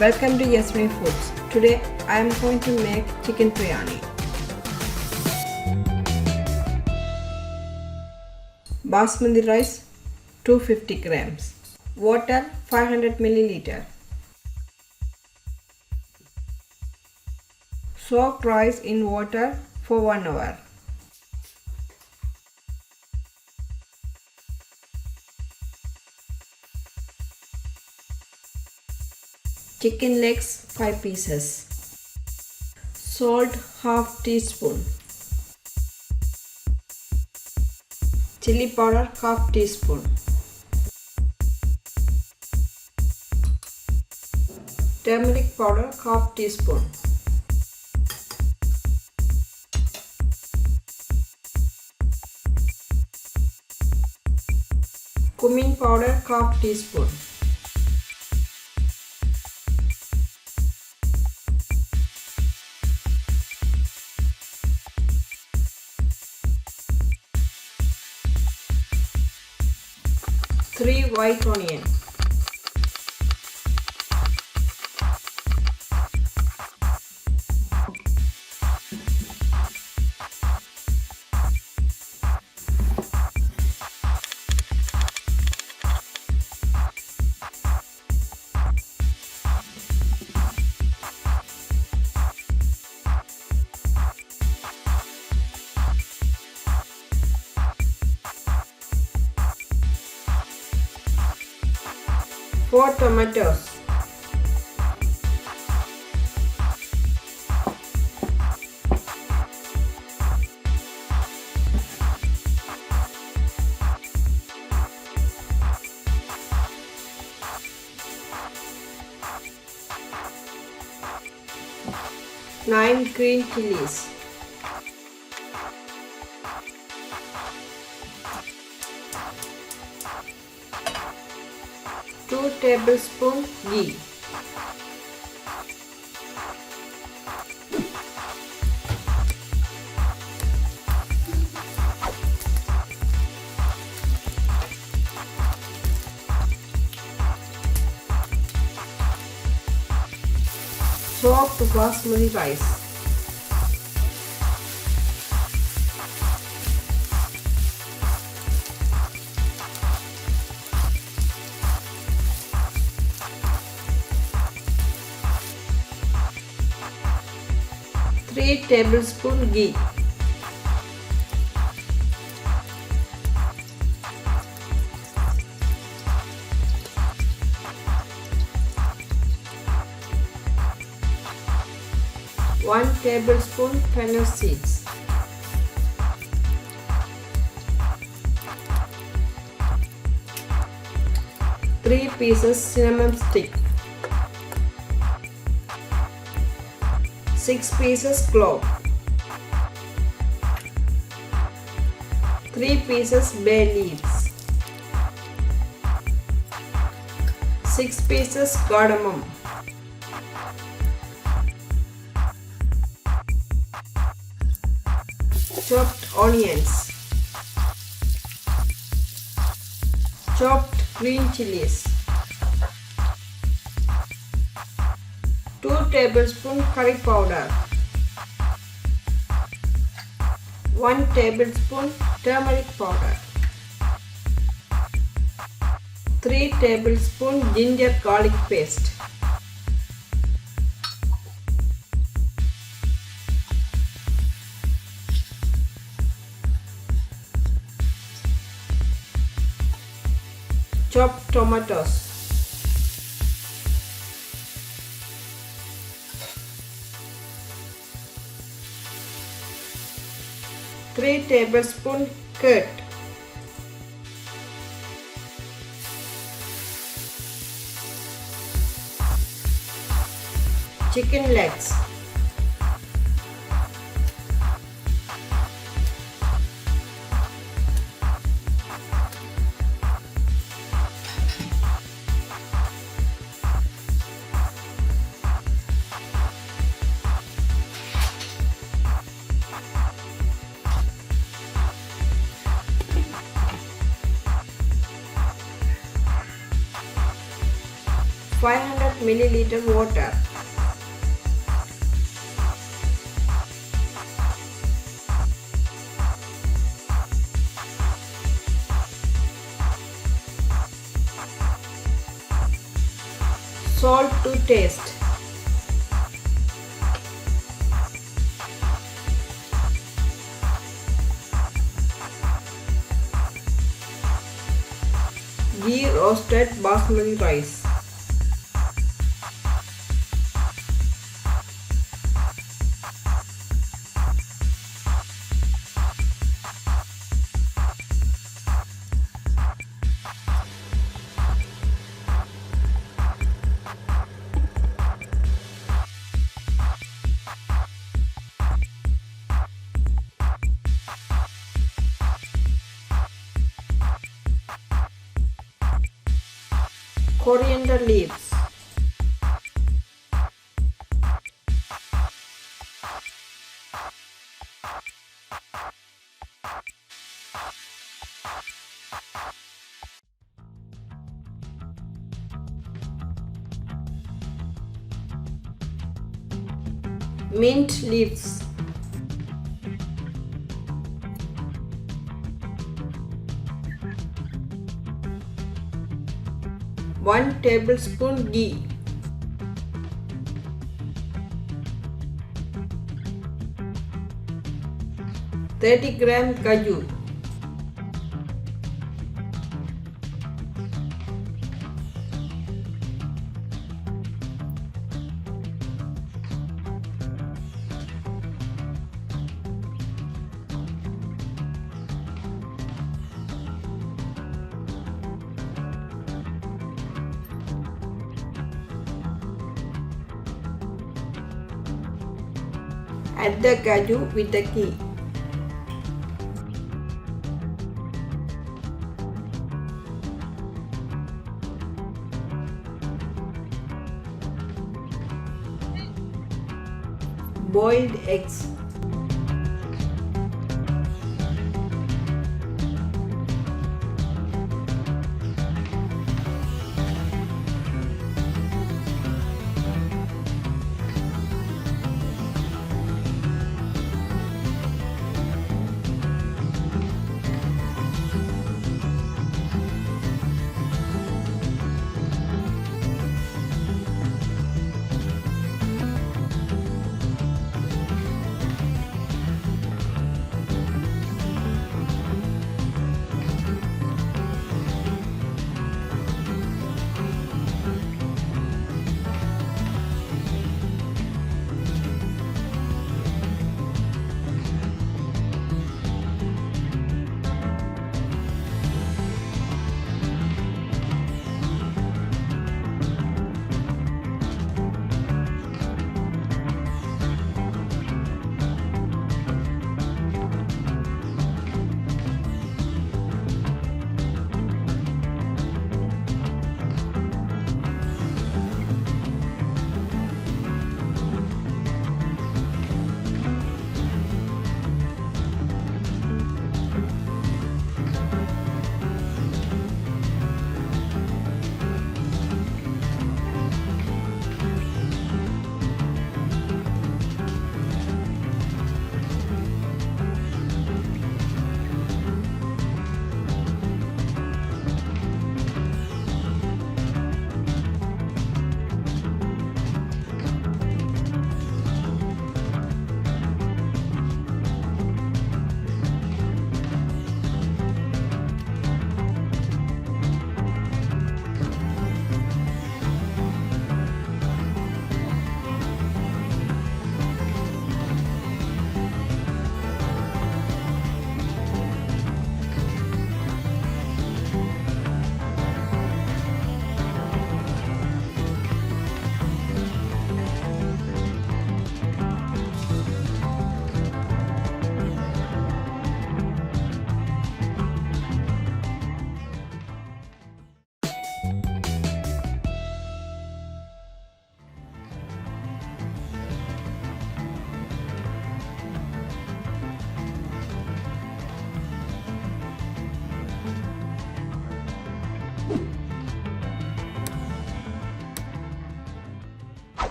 Welcome to Jasvini Foods. Today I am going to make chicken biryani. Basmati rice 250 grams. Water 500 milliliter. Soak rice in water for 1 hour. Chicken legs 5 pieces. Salt half teaspoon. Chili powder half teaspoon. Turmeric powder half teaspoon. Cumin powder half teaspoon. Three white onion. Four tomatoes. Nine green chilies. Two tablespoons ghee. Soaked basmati rice. Three tablespoons ghee. One tablespoon fennel seeds. Three pieces cinnamon stick. 6 pieces clove. 3 pieces bay leaves. 6 pieces cardamom. Chopped onions. Chopped green chilies. 2 tablespoons curry powder. 1 tablespoon turmeric powder. 3 tablespoons ginger garlic paste. Chopped tomatoes. 3 tablespoons curd. Chicken legs. 500 milliliter water. Salt to taste. Ghee roasted basmati rice. Coriander leaves. Mint leaves. One tablespoon ghee. $30 cashew. Add the cashew with the ghee. Boiled eggs.